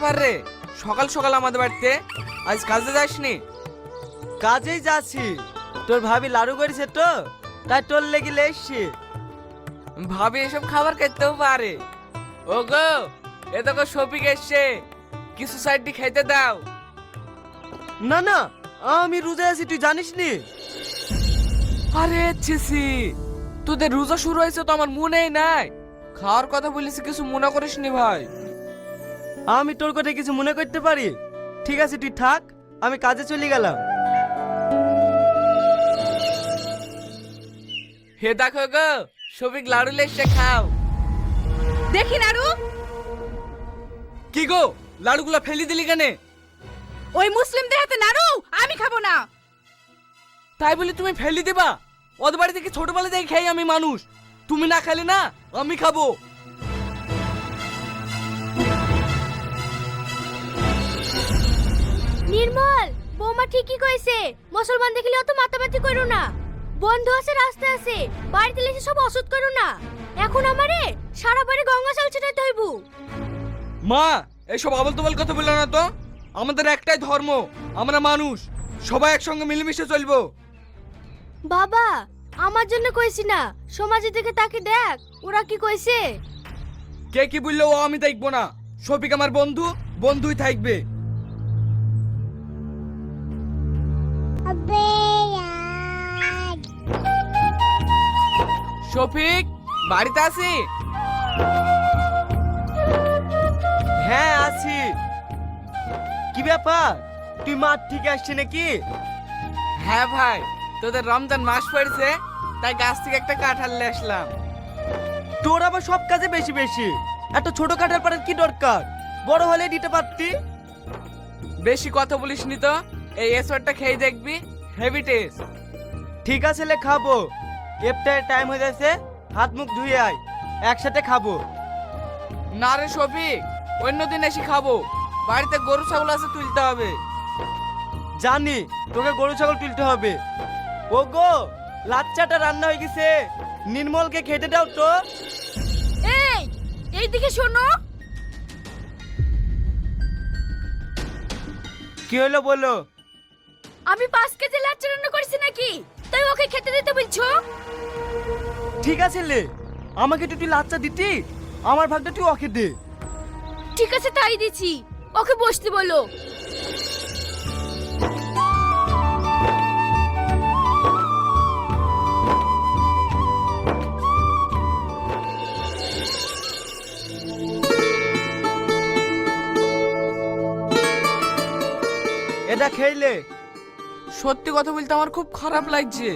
ব্যাপার রে, সকাল সকাল আমাদের বাড়িতে? আজ কাজে যাসনি? কাজেই যাচ্ছি। তোর ভাবি লাড়ু করেছে তো, তাই তোর লেগে এসছি। ভাবি এসব খাবার খেতেও পারে। ও গো, এ দেখো শফিক এসছে, কিছু সাইডটি খেতে দাও। না না, আমি রোজা আছি, তুই জানিস নি? আরে ছিসি, তোদের রোজা শুরু হয়েছে তো আমার মনেই নাই। খাওয়ার কথা বলিস, কিছু মনে করিস নি ভাই। আমি তোর কথা কিছু মনে করতে পারি? ঠিক আছে তুই থাক, আমি কাজে চলে গেলাম। হে দেখো গো, শফিক লাড়ু লেসে খাও। দেখি নাড়ু। কি গো, লাড়ুগুলো ফেলি দিলি কেন? ওই মুসলিমদের হাতে নাড়ু আমি খাবো না। তাই বলি তুমি ফেলি দিবা? ওদের বাড়ি থেকে ছোটবেলা থেকে খাই আমি মানুষ, তুমি না খেলে না আমি খাবো। নির্মল, বৌমা ঠিকই কইছে, মুসলমান দেখলে অত মাতামাতি করো না। বন্ধু আছে, রাস্তা আছে, বাড়িতে লেসে সব অসুদ করো না। এখন আমারে সারা বাড়ি গঙ্গা জল ছিটাইতে হইব। মা, এইসব আবল তবল কথা বললো না তো। আমাদের একটাই ধর্ম, আমরা মানুষ, সবাই একসঙ্গে মিলেমিশে চলবো। বাবা, আমার জন্য কইছি না, সমাজের দিকে তাকে দেখ, ওরা কি কইছে। কে কি বললো ও আমি দেখবো না। শফিক আমার বন্ধু, বন্ধুই থাকবে। শফিক, বাড়িতে আছি? হ্যাঁ আছি। কি ব্যাপার, তুই মাঠ থেকে আসছিস নাকি? হ্যাঁ ভাই, তোদের রমজান মাস পড়েছে, তাই গাছ থেকে একটা কাঁঠাল নিয়ে আসলাম। তোর আবার সব কাজে বেশি বেশি, একটা ছোট কাঠার পাড়ার কি দরকার? বড় হলে দিতে পারতি। বেশি কথা বলিস নি তো। এই এসরটা খেয়ে দেখবি, হেভি টেস্ট। ঠিক আছে লে, খাবো। ইফতারের টাইম হয়ে যাচ্ছে, হাত মুখ ধুয়ে আয়, একসাথে খাবো। না রে শফিক, অন্যদিন এসে খাবো। বাড়িতে গরু ছাগল আছে, তুলতে হবে। জানি তোকে গরু ছাগল তুলতে হবে। ও গো, লাচ্চাটা রান্না হয়ে গেছে, নির্মলকে খেতে দাও তো। এই, এইদিকে শোনো। কি হলো বলো? আমি 5 কেজি লাচ্চা রান্না করেছি নাকি, তাই ওকে খেতে দিতে বলছো? ঠিক আছে লে, আমাকে তো তুই লাচ্চা দিতি, আমার ভাগটা তুই ওকে দে। ঠিক আছে তাই দিছি, ওকে বসতে বলো। এটা খেইলে। সত্যি কথা বলতে আমার খুব খারাপ লাগছে।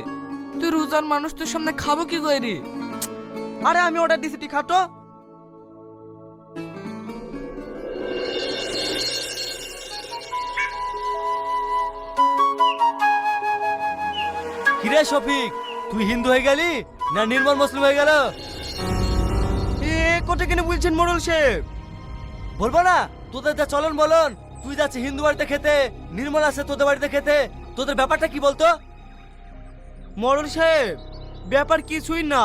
তুই রোজার মানুষ, তোর সামনে খাবো কি করি? আরে আমি অর্ডার দিছি, তুই খাতো। কিরে শফিক, তুই হিন্দু হয়ে গেলি না নির্মল মুসলিম হয়ে গেল? এ কোটা কেন বলছেন মোড়ল সাহেব? বলবো না, তোদের যা চলন বলন, তুই যাচ্ছিস হিন্দু বাড়িতে খেতে, নির্মল আছে তোদের বাড়িতে খেতে, তোদের ব্যাপারটা কি বলতো? মোড়ল সাহেব, ব্যাপার কিছুই না,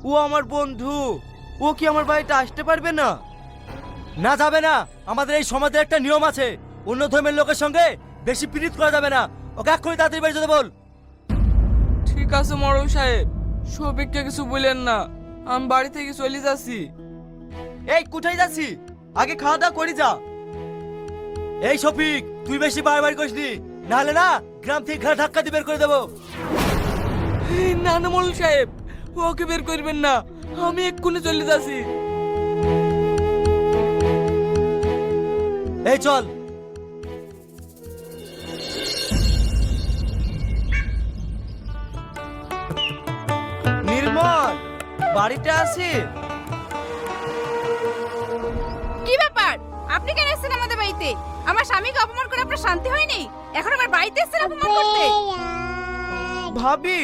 ও আমার বন্ধু, ও কি আমার বাড়িতে আসতে পারবে না? না যাবে না, আমাদের এই সমাজের একটা নিয়ম আছে, অন্য ধর্মের লোকের সঙ্গে বেশি পীড়িত করা যাবে না। ওকে এক্ষুনি তাড়াতাড়ি বাড়ি যেতে বল। ঠিক আছে মরল সাহেব, শফিককে কিছু বলেন না, আমি বাড়ি থেকে চলে যাচ্ছি। এই কোথায় যাচ্ছি? আগে খাওয়া দাওয়া করি যা। এই শফিক, তুই বেশি বাড়াবাড়ি করিস নি, নাহলে না গ্রাম থেকে ঘাড় ধাক্কা দিয়ে বের করে দেবো। না না মরল সাহেব, ওকে বের করবেন না, আমি এক্ষুনি চলে যাচ্ছি। এই চল। নির্মল, বাড়িতে আছি। কি ব্যাপার, আপনি কেন এসেছেন আমাদের বাড়িতে? আমার স্বামীকে অপমান করে আপনার শান্তি হয়নি, এখন আমার বাড়িতে এসেছেন অপমান করতে? ভাবি,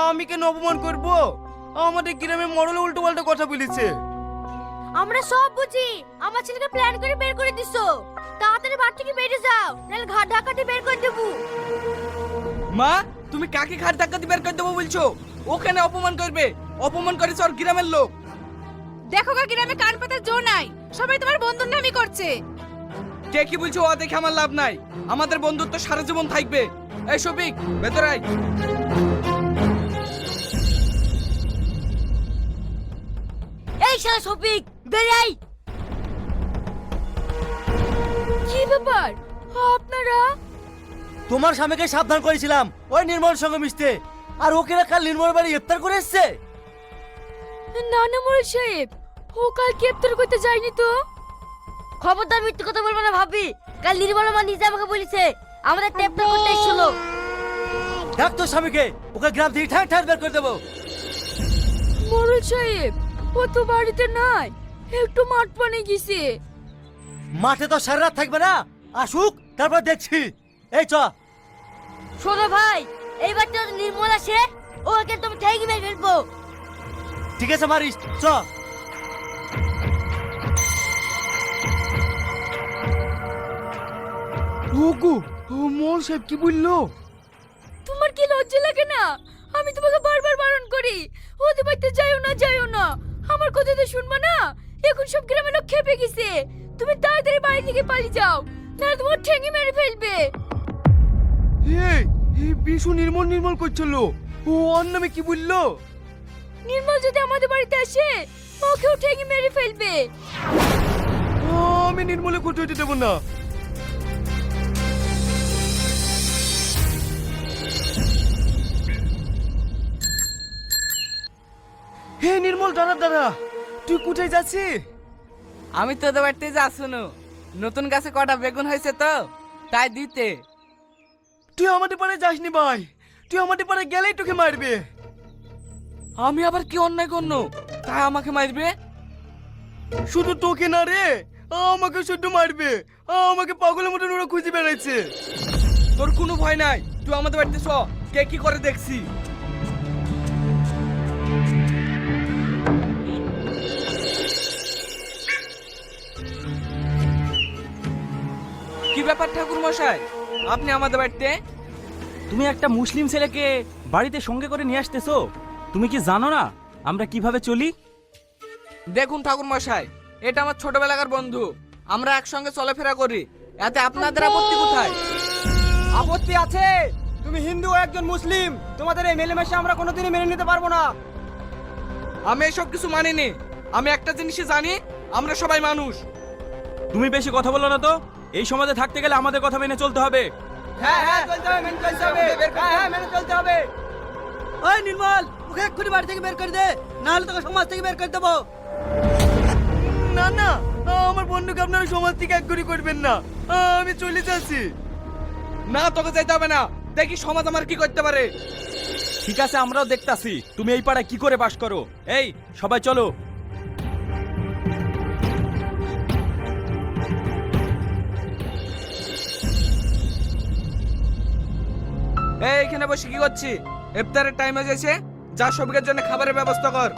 আমি কেন অপমান করব? আমাদের গ্রামে মরল উল্টো পাল্টা কথা বলেছে। আমরা সব বুঝি, আমার ছেলেকে প্ল্যান করে বের করে দিছো। তাড়াতাড়ি বাড়ি থেকে বেরিয়ে যাও, নাহলে ঘাট ধাক্কাতে বের করে দেবো। মা, তুমি কাকে ঘাট ধাক্কা দিয়ে বের করে দেবো বলছো? ওখানে অপমান করবে, অপমান করেছে ওর গ্রামের লোক। দেখো গা, গ্রামে কান পাতার জো নাই, সবাই তোমার বন্ধুর নামই করছে। কে কি বলছে ও দেখে আমার লাভ নাই, আমাদের বন্ধুত্ব সারা জীবন থাকবে। এই শফিক, ভেতরে আয়। এই শালা শফিক, বেরাই। কি ব্যাপার আপনারা? তোমার স্বামীকে সাবধান করেছিলাম ওই নির্মল সঙ্গে মিশতে, আর ওকে কাল নির্মল বাড়ি ইফতার করে এসছে। না না মোড়ল সাহেব, ও কাল গ্রেপ্তার করতে যায়নি তো। খবরদার মিথ্যে কথা বলবো না ভাবি। কাল নির্মল মা নিজে আমাকে বলেছে আমাদের গ্রেপ্তার করতে এসেছিল। ডাক তোর স্বামীকে, ওকে গ্রাম থেকে ঠাঁ ঠাঁ বের করে দেবো। মোড়ল সাহেব, ও তো বাড়িতে নাই, একটু মাঠ পানে গেছে। মাঠে তো সারা রাত থাকবে না, আসুক তারপর দেখছি। এই চ। শোনো ভাই, এইবার তো নির্মল আসে, ওকে তুমি ঠেকি মেরে ফেলবো। ঠিক আছে মারিস, চ। ওগো, মোল সাহেব কি বললো? তোমার কি লজ্জা লাগে না? আমি তোমাকে বারবার বারণ করি ওদের বাড়িতে যাইও না, যাইও না। আমার কথা তো শুনবা না। এখন সব গ্রামের লোক খেপে গেছে। তুমি তাড়াতাড়ি বাড়ি থেকে পালিয়ে যাও, না তোমার ঠেঙে মেরে ফেলবে। এই বিশু নির্মল নির্মল করছিল, ও ওর নামে কি বললো? নির্মল যদি আমাদের বাড়িতে আসে, ওকেও ঠেঙে মেরে ফেলবে। আমি নির্মলে কোথাও যেতে দেবো না। হে নির্মল, দাঁড়া দাঁড়া, তুই কোথায় যাচ্ছিস? আমি তোদের বাড়িতে যাচ্ছ না, নতুন গাছে কটা বেগুন হয়েছে তো তাই দিতে। তুই আমাদের পাড়ে যাসনি ভাই, তুই আমাদের পাড়ে গেলেই তোকে মারবে। আমি আবার কি অন্যায় করনো তাই আমাকে মারবে? শুধু তোকে না রে, আমাকে শুধু মারবে। আমাকে পাগলের মতন ওরা খুঁজে বেড়াচ্ছে। তোর কোনো ভয় নাই, তুই আমাদের বাড়িতে চ, কে কি করে দেখছি। কি ব্যাপার ঠাকুর মশাই, আপনি আমাদের বাড়িতে? তুমি একটা মুসলিম ছেলেকে বাড়িতে সঙ্গে করে নিয়ে আসতেছো? তুমি কি জানো না আমরা কিভাবে চলি? দেখুন ঠাকুর মশাই, এটা আমার ছোটবেলাকার বন্ধু, আমরা একসঙ্গে চলাফেরা করি, এতে আপনাদের আপত্তি কোথায়? আপত্তি আছে। তুমি হিন্দু, একজন মুসলিম, তোমাদের এই মেলেমেশে আমরা কোনোদিনই মেনে নিতে পারবো না। আমি এসব কিছু মানিনি। আমি একটা জিনিসই জানি, আমরা সবাই মানুষ। তুমি বেশি কথা বলো না তো। এই সমাজে থাকতে গেলে আমাদের কথা মেনে চলতে হবে। হ্যাঁ হ্যাঁ, চলতে হবে, মেনে চলতে হবে। হ্যাঁ হ্যাঁ, মেনে চলতে হবে। ওই নির্মল, ওকে এক্ষুনি বাড়ি থেকে বের করে দে, না হলে তোকে সমাজ থেকে বের করে দেবো। না না, আমার বন্ধুকে আপনারা সমাজ থেকে একগুরি করবেন না, আমি চলে যাচ্ছি। না, তোকে যেতে হবে না, দেখি সমাজ আমার কি করতে পারে। ঠিক আছে, আমরাও দেখতাছি তুমি এই পাড়ায় কি করে বাস করো। এই সবাই চলো। এইখানে বসে কি করছি? ইফতারের টাইম হয়ে গেছে, যা সবকের জন্য খাবারের ব্যবস্থা কর।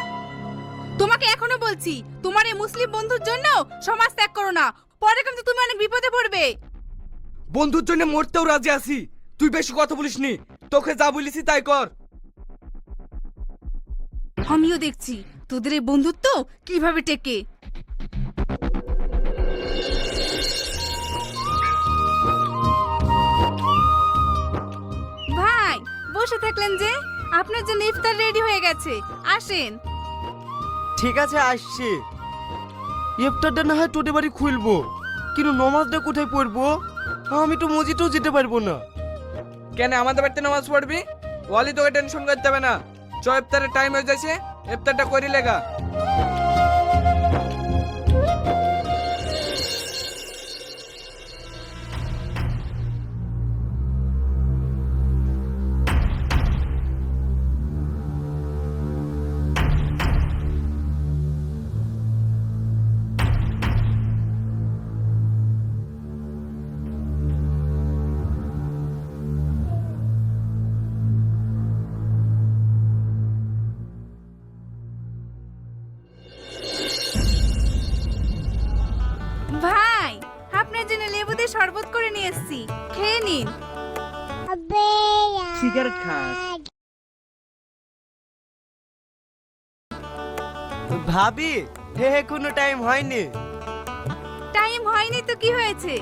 তোমাকে এখনো বলছি, তোমার এই মুসলিম বন্ধুর জন্য সমাজ ত্যাগ করো না, পরে কিন্তু তুমি অনেক বিপদে পড়বে। বন্ধুর জন্য মরতেও রাজি আছি, তুই বেশি কথা বলিসনি, তোকে যা বলেছি তাই কর। আমিও দেখছি তোদের এই বন্ধুত্ব কিভাবে টেকে। ভাই বসে থাকলেন যে, আপনার জন্য ইফতার রেডি হয়ে গেছে, আসেন। ঠিক আছে, আসছি। ইফতারটা না হয় তোদের বাড়ি খুলবো, কিন্তু নমাজটা কোথায় পড়বো? আমি তো মসজিদেও যেতে পারবো না। কেন আমাদের বাড়িতে নামাজ পড়বি? ওয়ালি তোকে টেনশন করতে হবে না, চ ইফতারের টাইম হয়ে যাচ্ছে, ইফতারটা করি লেগা। ভাই আপনার জন্য লেবু দিয়ে শরবত করে নিয়ে এসেছি, খেয়ে নিন। সিগারেট খাস? ভাবি, হে কোনো টাইম হয়নি। টাইম হয়নি তো কি হয়েছে,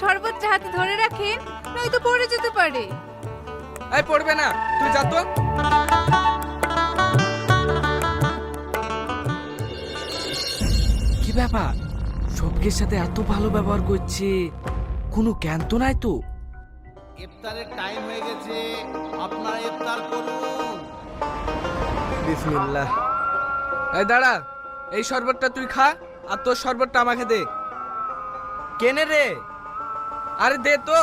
শরবতটা হাতে ধরে রাখেন, নয়তো পড়ে যেতে পারে। এই পড়বে না, তুই যা তো। কি ব্যাপার, সবকের সাথে এত ভালো ব্যবহার করছে, কোনো জ্ঞান তো নাই তো? ইফতারের টাইম হয়ে গেছে, আপনারা ইফতার করুন। বিসমিল্লাহ। এই দাঁড়া, এই শরবতটা তুই খা, আর তোর শরবতটা আমাকে দে। কেনে রে? আরে দে তো।